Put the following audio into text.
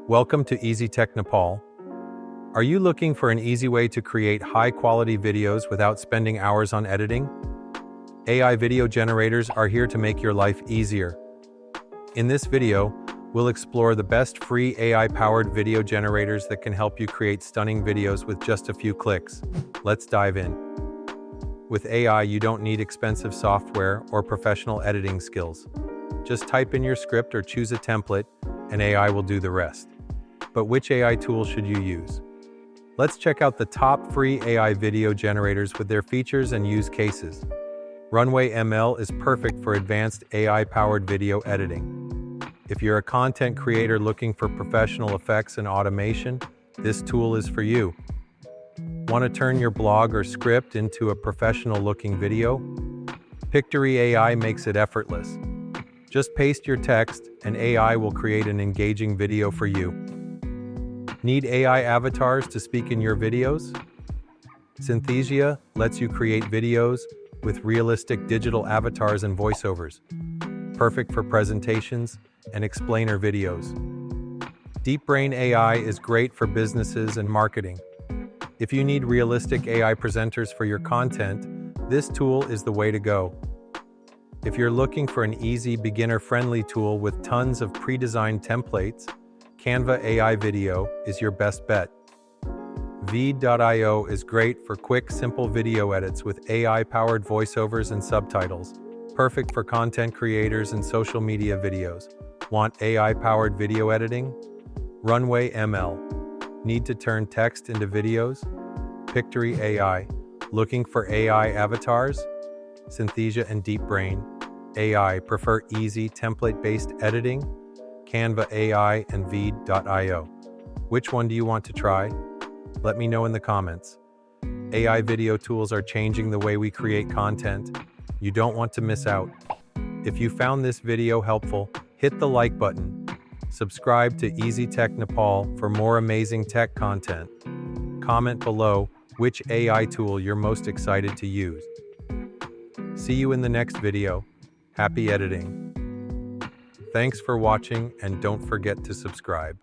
Welcome to Easy Tech Nepal. Are you looking for an easy way to create high-quality videos without spending hours on editing? AI video generators are here to make your life easier. In this video, we'll explore the best free AI-powered video generators that can help you create stunning videos with just a few clicks. Let's dive in. With AI, you don't need expensive software or professional editing skills. Just type in your script or choose a template, and AI will do the rest. But which AI tool should you use? Let's check out the top free AI video generators with their features and use cases. Runway ML is perfect for advanced AI-powered video editing. If you're a content creator looking for professional effects and automation, this tool is for you. Want to turn your blog or script into a professional-looking video? Pictory AI makes it effortless. Just paste your text, and AI will create an engaging video for you. Need AI avatars to speak in your videos? Synthesia lets you create videos with realistic digital avatars and voiceovers, perfect for presentations and explainer videos. DeepBrain AI is great for businesses and marketing. If you need realistic AI presenters for your content, this tool is the way to go. If you're looking for an easy, beginner-friendly tool with tons of pre-designed templates, Canva AI Video is your best bet. Veed.io is great for quick, simple video edits with AI-powered voiceovers and subtitles, perfect for content creators and social media videos. Want AI-powered video editing? Runway ML. Need to turn text into videos? Pictory AI. Looking for AI avatars? Synthesia and DeepBrain AI prefer easy, template-based editing? Canva AI and Veed.io. Which one do you want to try? Let me know in the comments. AI video tools are changing the way we create content. You don't want to miss out. If you found this video helpful, hit the like button. Subscribe to Easy Tech Nepal for more amazing tech content. Comment below which AI tool you're most excited to use. See you in the next video. Happy editing. Thanks for watching, and don't forget to subscribe.